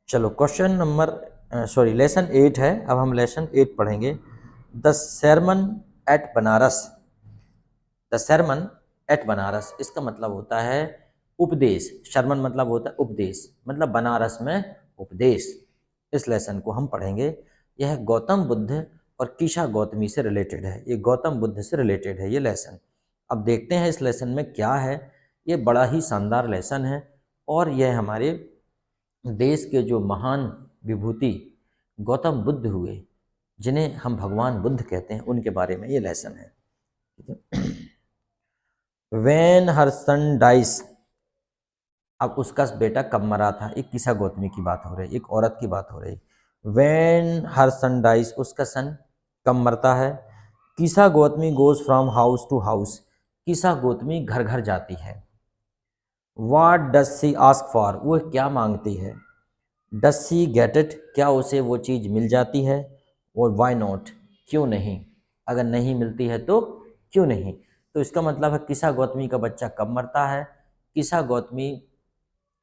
चलो question number lesson 8 है। अब हम लेसन 8 पढ़ेंगे। The sermon at Banaras. The sermon at Banaras, इसका मतलब होता है उपदेश। शर्मन मतलब होता है उपदेश, मतलब बनारस में उपदेश। इस लेसन को हम पढ़ेंगे। यह गौतम बुद्ध और कीशा गौतमी से रिलेटेड है। ये गौतम बुद्ध से रिलेटेड है ये लेसन। अब देखते हैं इस लेसन में क्या है। ये बड़ा ही शानदार लेसन है और यह हमारे देश के जो महान विभूति गौतम बुद्ध हुए, जिन्हें हम भगवान बुद्ध कहते हैं, उनके बारे में ये लेसन है। When her son dies. अब उसका बेटा कब मरा था, एक किसा गौतमी की बात हो रही, एक औरत की बात हो रही। वेन हर सन डाइस, उसका सन कब मरता है। Kisa Gautami goes from house to house, Kisa Gotami घर घर जाती है। What does she ask for, वो क्या मांगती है। डज सी गेट इट, क्या उसे वो चीज़ मिल जाती है। और वाई नॉट, क्यों नहीं, अगर नहीं मिलती है तो क्यों नहीं। तो इसका मतलब है किसा गौतमी का बच्चा कब मरता है, किसा गौतमी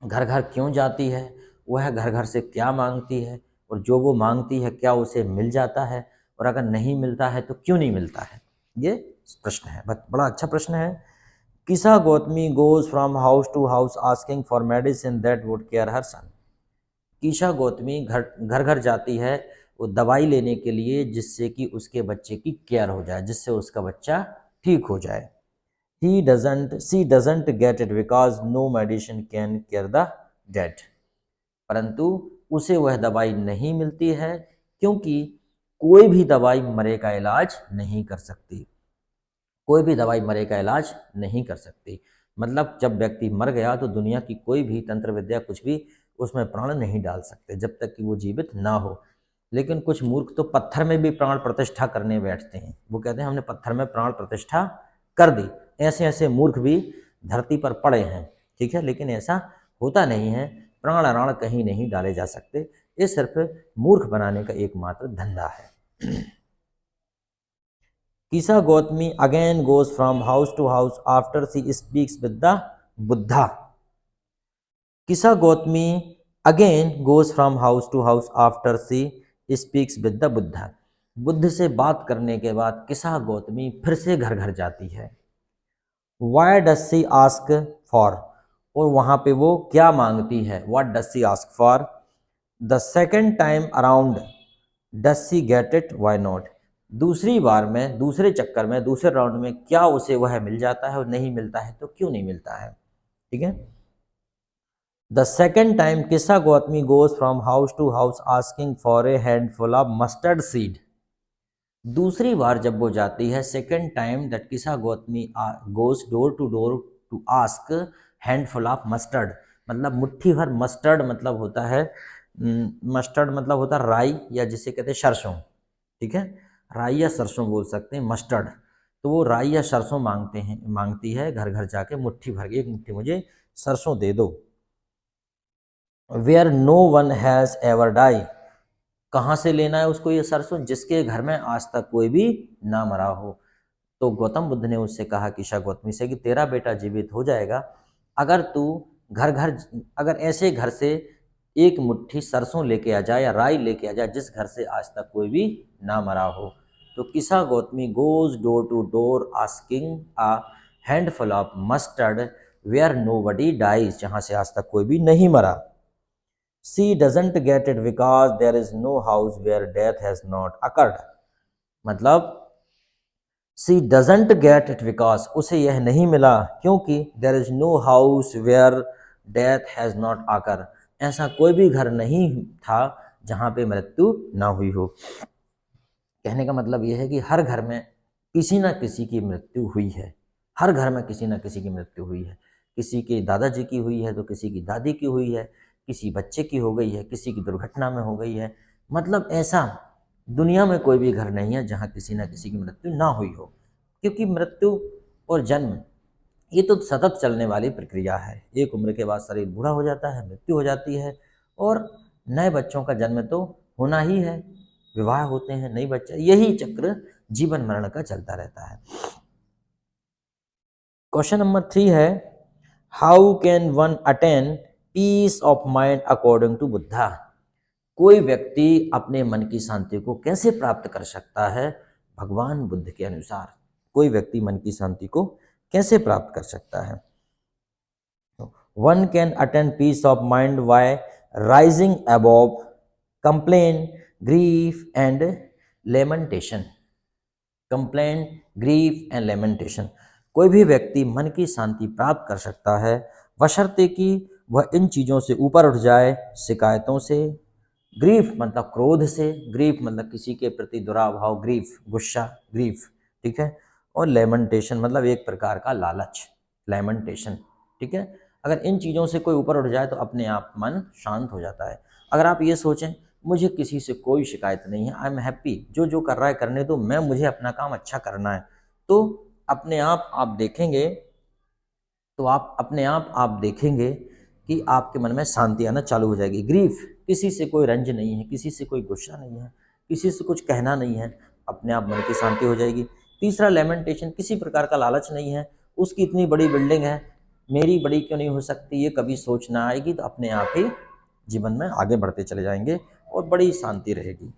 घर घर क्यों जाती है, वह घर घर से क्या मांगती है, और जो वो मांगती है क्या उसे मिल जाता है, और अगर नहीं मिलता है तो क्यों नहीं मिलता है। ये प्रश्न है, बड़ा अच्छा प्रश्न है। Kisa Gautami goes from house to house asking for medicine that would care her son. Kisa Gautami घर घर जाती है वो दवाई लेने के लिए, जिससे कि उसके बच्चे की केयर हो जाए, जिससे उसका बच्चा ठीक हो जाए। She doesn't get it because no medicine can care the dead. परंतु उसे वह दवाई नहीं मिलती है, क्योंकि कोई भी दवाई मरे का इलाज नहीं कर सकती। कोई भी दवाई मरे का इलाज नहीं कर सकती। मतलब जब व्यक्ति मर गया तो दुनिया की कोई भी तंत्र विद्या कुछ भी उसमें प्राण नहीं डाल सकते जब तक कि वो जीवित ना हो। लेकिन कुछ मूर्ख तो पत्थर में भी प्राण प्रतिष्ठा करने बैठते हैं। वो कहते हैं हमने पत्थर में प्राण प्रतिष्ठा कर दी। ऐसे ऐसे मूर्ख भी धरती पर पड़े हैं, ठीक है, लेकिन ऐसा होता नहीं है। प्राण अराण कहीं नहीं डाले जा सकते। ये सिर्फ मूर्ख बनाने का एकमात्र धंधा है। Kisa Gautami again goes from house to house after she speaks with the Buddha. Kisa Gautami again goes from house to house after she speaks with the Buddha. Buddha से बात करने के बाद किसा गौतमी फिर से घर घर जाती है। Why does she ask for, और वहाँ पे वो क्या मांगती है। What does she ask for? The second time around does she get it? Why not? दूसरी बार में, दूसरे चक्कर में, दूसरे राउंड में क्या उसे वह मिल जाता है, और नहीं मिलता है तो क्यों नहीं मिलता है। ठीक है। The second time Kisa Gautami goes from house to house asking for a handful of mustard seed. दूसरी बार जब वो जाती है, second time that Kisa Gautami goes door to ask handful of mustard, मतलब मुट्ठी भर मस्टर्ड, मतलब होता है मस्टर्ड मतलब होता है राई, या जिसे कहते हैं सरसों। ठीक है, राई या सरसों बोल सकते हैं, मस्टर्ड। तो वो राई या सरसों मांगती है घर घर जाके, मुट्ठी भर, एक मुट्ठी मुझे सरसों दे दो। Where no one has ever die, कहाँ से लेना है उसको ये सरसों, जिसके घर में आज तक कोई भी ना मरा हो। तो गौतम बुद्ध ने उससे कहा कीशा गौतमी से कि तेरा बेटा जीवित हो जाएगा अगर तू घर घर, अगर ऐसे घर से एक मुट्ठी सरसों लेके आ जाए या राई लेके आ जाए जिस घर से आज तक कोई भी ना मरा हो। तो Kisa Gautami goes door to door asking a handful of mustard where nobody dies, जहाँ से आज तक कोई भी नहीं मरा। She doesn't get it because there is no house where death has not occurred. मतलब she doesn't get it because, उसे यह नहीं मिला क्योंकि there is no house where death has not occurred, ऐसा कोई भी घर नहीं था जहाँ पे मृत्यु ना हुई हो। कहने का मतलब यह है कि हर घर में किसी न किसी की मृत्यु हुई है। हर घर में किसी न किसी की मृत्यु हुई है। किसी के दादाजी की हुई है तो किसी की दादी की हुई है, किसी बच्चे की हो गई है, किसी की दुर्घटना में हो गई है। मतलब ऐसा दुनिया में कोई भी घर नहीं है जहाँ किसी न किसी की मृत्यु ना हुई हो, क्योंकि मृत्यु और जन्म ये तो सतत चलने वाली प्रक्रिया है। एक उम्र के बाद शरीर बूढ़ा हो जाता है, मृत्यु हो जाती है, और नए बच्चों का जन्म तो होना ही है, विवाह होते हैं, नई बच्चा, यही चक्र जीवन मरण का चलता रहता है। क्वेश्चन नंबर 3 है, how can one attain peace of mind according to Buddha. कोई व्यक्ति अपने मन की शांति को कैसे प्राप्त कर सकता है? भगवान बुद्ध के अनुसार कोई व्यक्ति मन की शांति को कैसे प्राप्त कर सकता है? One can attain peace of mind by rising above complaint, grief and lamentation. Complaint, grief and lamentation. कोई भी व्यक्ति मन की शांति प्राप्त कर सकता है बशर्ते कि वह इन चीज़ों से ऊपर उठ जाए, शिकायतों से, ग्रीफ मतलब क्रोध से, ग्रीफ मतलब किसी के प्रति दुराभाव, ग्रीफ गुस्सा, ग्रीफ, ठीक है, और लेमेंटेशन मतलब एक प्रकार का लालच, लेमेंटेशन, ठीक है। अगर इन चीज़ों से कोई ऊपर उठ जाए तो अपने आप मन शांत हो जाता है। अगर आप ये सोचें मुझे किसी से कोई शिकायत नहीं है, आई एम हैप्पी, जो जो कर रहा है करने दो, मैं मुझे अपना काम अच्छा करना है, तो अपने आप देखेंगे, तो आप अपने आप देखेंगे कि आपके मन में शांति आना चालू हो जाएगी। ग्रीफ, किसी से कोई रंज नहीं है, किसी से कोई गुस्सा नहीं है, किसी से कुछ कहना नहीं है, अपने आप मन की शांति हो जाएगी। तीसरा लेमेंटेशन, किसी प्रकार का लालच नहीं है, उसकी इतनी बड़ी बिल्डिंग है, मेरी बड़ी क्यों नहीं हो सकती, ये कभी सोच ना आएगी, तो अपने आप ही जीवन में आगे बढ़ते चले जाएंगे और बड़ी शांति रहेगी।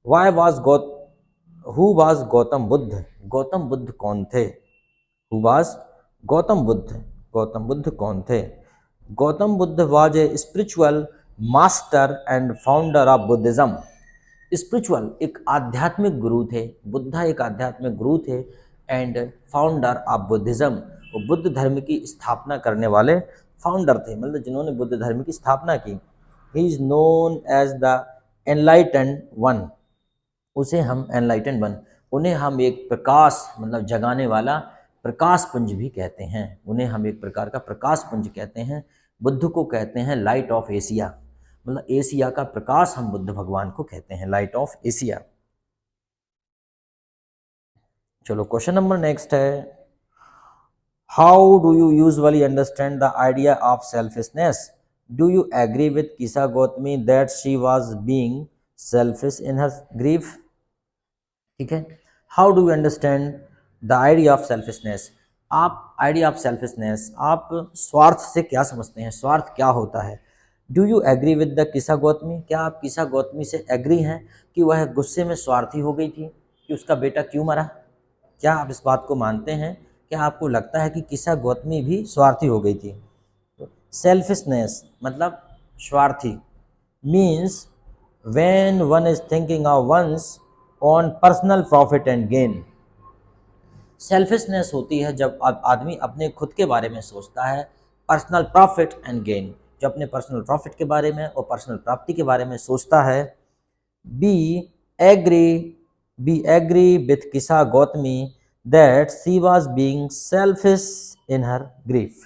Why was who was Gautam Buddha? Gautam Buddha कौन थे? Who was Gautam Buddha? गौतम बुद्ध कौन थे? Gautam Buddha was a spiritual master and founder of Buddhism. Spiritual, एक आध्यात्मिक गुरु थे, बुद्धा एक आध्यात्मिक गुरु थे, एंड फाउंडर ऑफ बुद्धिज्म, वो बुद्ध धर्म की स्थापना करने वाले फाउंडर थे, मतलब जिन्होंने बुद्ध धर्म की स्थापना की। He is known as the enlightened one, उसे हम एनलाइटेंड वन, उन्हें हम एक प्रकाश मतलब जगाने वाला प्रकाश पुंज भी कहते हैं, उन्हें हम एक प्रकार का प्रकाश पुंज कहते हैं। बुद्ध को कहते हैं लाइट ऑफ एशिया, मतलब एशिया का प्रकाश हम बुद्ध भगवान को कहते हैं, लाइट ऑफ एशिया। चलो क्वेश्चन नंबर नेक्स्ट है, how do you usually understand the idea of selfishness? Do you agree with Kisa Gautami that she was being selfish in her grief? ठीक है, how do you understand the idea of selfishness? आप idea of selfishness, आप स्वार्थ से क्या समझते हैं, स्वार्थ क्या होता है? Do you agree with the Kisa Gotami? क्या आप किसा गौतमी से एग्री हैं कि वह गुस्से में स्वार्थी हो गई थी कि उसका बेटा क्यों मरा? क्या आप इस बात को मानते हैं? क्या आपको लगता है कि किसा गौतमी भी स्वार्थी हो गई थी? सेल्फिशनेस मतलब स्वार्थी, means when one is thinking of one's own personal profit and gain। Selfishness होती है जब आदमी अपने खुद के बारे में सोचता है, पर्सनल प्रॉफिट एंड गेन, जो अपने पर्सनल प्रॉफिट के बारे में और पर्सनल प्राप्ति के बारे में सोचता है। B agree with Kisa Gautami that she was being selfish in her grief.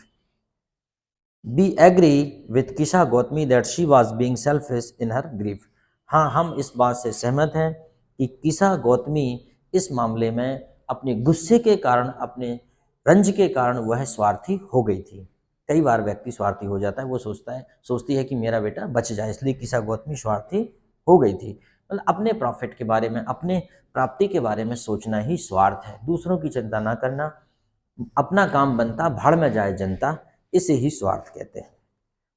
Be agree with Kisa Gautami that she was being selfish in her grief. हाँ, हम इस बात से सहमत हैं कि किसा गौतमी इस मामले में अपने गुस्से के कारण, अपने रंज के कारण वह स्वार्थी हो गई थी। कई बार व्यक्ति स्वार्थी हो जाता है, वो सोचती है कि मेरा बेटा बच जाए, इसलिए किसा गौतमी स्वार्थी हो गई थी। मतलब अपने प्रॉफिट के बारे में, अपने प्राप्ति के बारे में सोचना ही स्वार्थ है, दूसरों की चिंता ना करना, अपना काम बनता भाड़ में जाए जनता, इसे ही स्वार्थ कहते हैं।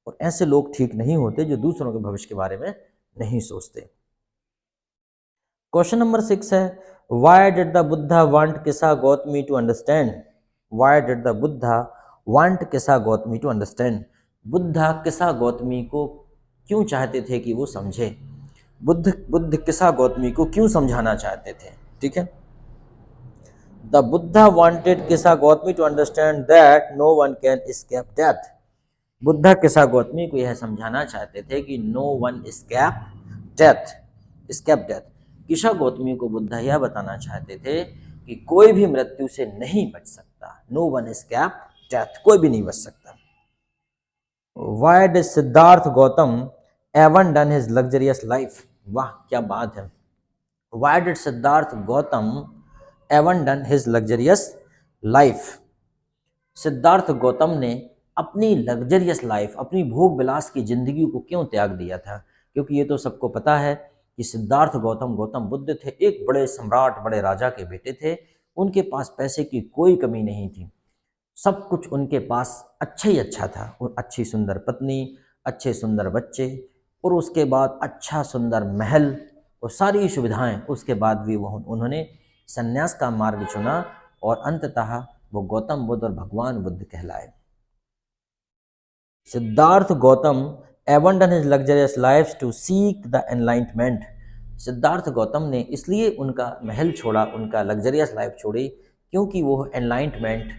और ऐसे लोग ठीक नहीं होते जो दूसरों के भविष्य के बारे में नहीं सोचते। क्वेश्चन नंबर 6 है, why did the Buddha want Kisa Gautami to understand? Why did the Buddha want Kisa Gautami to understand? Buddha Kisa Gotami को क्यों चाहते थे कि वो समझे? बुद्ध किसा गौतमी को क्यों समझाना चाहते थे? ठीक है, the Buddha wanted Kisa Gautami to understand that no one can escape death. Buddha Kisa Gotami को यह समझाना चाहते थे कि no one escape death, escape death. Kisa Gotami को बुद्धा यह बताना चाहते थे कि कोई भी मृत्यु से नहीं बच सकता, नो वन एस्केप डेथ, कोई भी नहीं बच सकता। Why did Siddhartha Gautam abandon his luxurious life? वाह क्या बात है। Why did Siddharth Gautam abandon his luxurious life? Siddharth Gautam ने अपनी लग्जरियस लाइफ, अपनी भोग विलास की जिंदगी को क्यों त्याग दिया था? क्योंकि ये तो सबको पता है कि सिद्धार्थ गौतम गौतम बुद्ध थे, एक बड़े सम्राट, बड़े राजा के बेटे थे, उनके पास पैसे की कोई कमी नहीं थी, सब कुछ उनके पास अच्छा ही अच्छा था, अच्छी सुंदर पत्नी, अच्छे सुंदर बच्चे, और उसके बाद अच्छा सुंदर महल और सारी सुविधाएं, उसके बाद भी वो उन्होंने संन्यास का मार्ग चुना और अंततः वो गौतम बुद्ध और भगवान बुद्ध कहलाए। Siddharth Gautam abandoned his luxurious lives to seek the enlightenment। Siddharth Gautam ने इसलिए उनका महल छोड़ा, उनका लग्जरियस लाइफ छोड़ी, क्योंकि वो enlightenment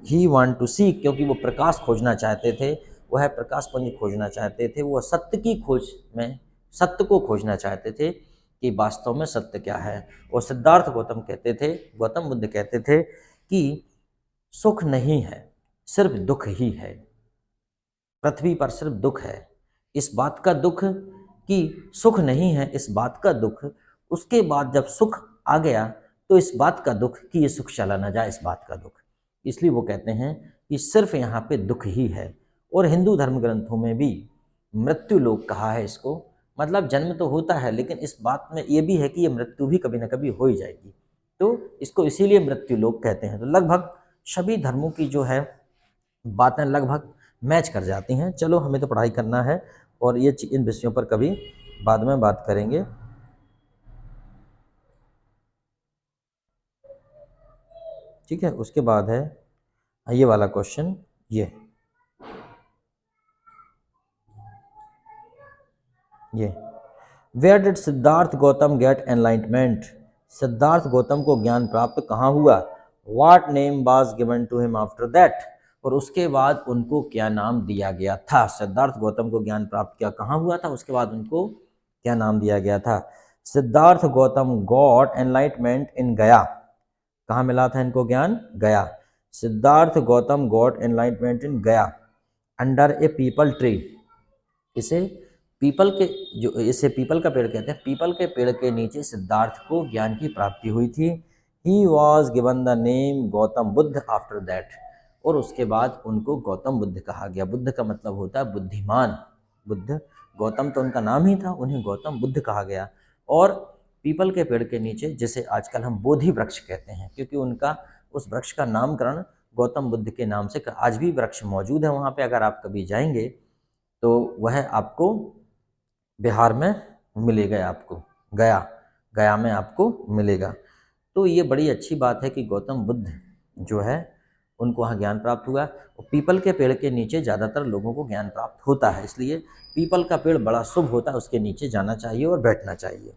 he want to seek, क्योंकि वो प्रकाश खोजना चाहते थे, वह प्रकाश पुंज खोजना चाहते थे, वो सत्य की खोज में सत्य को खोजना चाहते थे कि वास्तव में सत्य क्या है। और सिद्धार्थ गौतम कहते थे, गौतम बुद्ध कहते थे कि सुख नहीं है, सिर्फ दुख ही है। पृथ्वी पर सिर्फ दुख है, इस बात का दुख कि सुख नहीं है, इस बात का दुख। उसके बाद जब सुख आ गया तो इस बात का दुख कि ये सुख चला ना जाए, इस बात का दुख। इसलिए वो कहते हैं कि सिर्फ यहाँ पे दुख ही है। और हिंदू धर्म ग्रंथों में भी मृत्यु लोक कहा है इसको, मतलब जन्म तो होता है लेकिन इस बात में ये भी है कि ये मृत्यु भी कभी ना कभी हो ही जाएगी, तो इसको इसीलिए मृत्यु लोक कहते हैं। तो लगभग सभी धर्मों की जो है बातें लगभग मैच कर जाती हैं। चलो, हमें तो पढ़ाई करना है और ये इन विषयों पर कभी बाद में बात करेंगे। ठीक है, उसके बाद है ये वाला क्वेश्चन, ये where did Siddhartha Gautam get enlightenment. Siddhartha Gautam को ज्ञान प्राप्त कहाँ हुआ। What name was given to him after that. और उसके बाद उनको क्या नाम दिया गया था। सिद्धार्थ गौतम को ज्ञान प्राप्त क्या कहाँ हुआ था, उसके बाद उनको क्या नाम दिया गया था। सिद्धार्थ गौतम गॉट एनलाइटमेंट इन गया। कहाँ मिला था इनको ज्ञान, गया। सिद्धार्थ गौतम गॉट एनलाइटमेंट इन गया अंडर ए पीपल ट्री। इसे पीपल के इसे पीपल का पेड़ कहते हैं। पीपल के पेड़ के नीचे सिद्धार्थ को ज्ञान की प्राप्ति हुई थी। He was given the name Gautam Buddha after that. और उसके बाद उनको गौतम बुद्ध कहा गया। बुद्ध का मतलब होता है बुद्धिमान। बुद्ध, गौतम तो उनका नाम ही था, उन्हें गौतम बुद्ध कहा गया। और पीपल के पेड़ के नीचे, जिसे आजकल हम बोधि वृक्ष कहते हैं, क्योंकि उनका उस वृक्ष का नामकरण गौतम बुद्ध के नाम से, आज भी वृक्ष मौजूद है वहाँ पे। अगर आप कभी जाएंगे तो वह आपको बिहार में मिलेगा, आपको गया में आपको मिलेगा। तो ये बड़ी अच्छी बात है कि गौतम बुद्ध जो है उनको वहाँ ज्ञान प्राप्त हुआ। और पीपल के पेड़ के नीचे ज़्यादातर लोगों को ज्ञान प्राप्त होता है, इसलिए पीपल का पेड़ बड़ा शुभ होता है, उसके नीचे जाना चाहिए और बैठना चाहिए।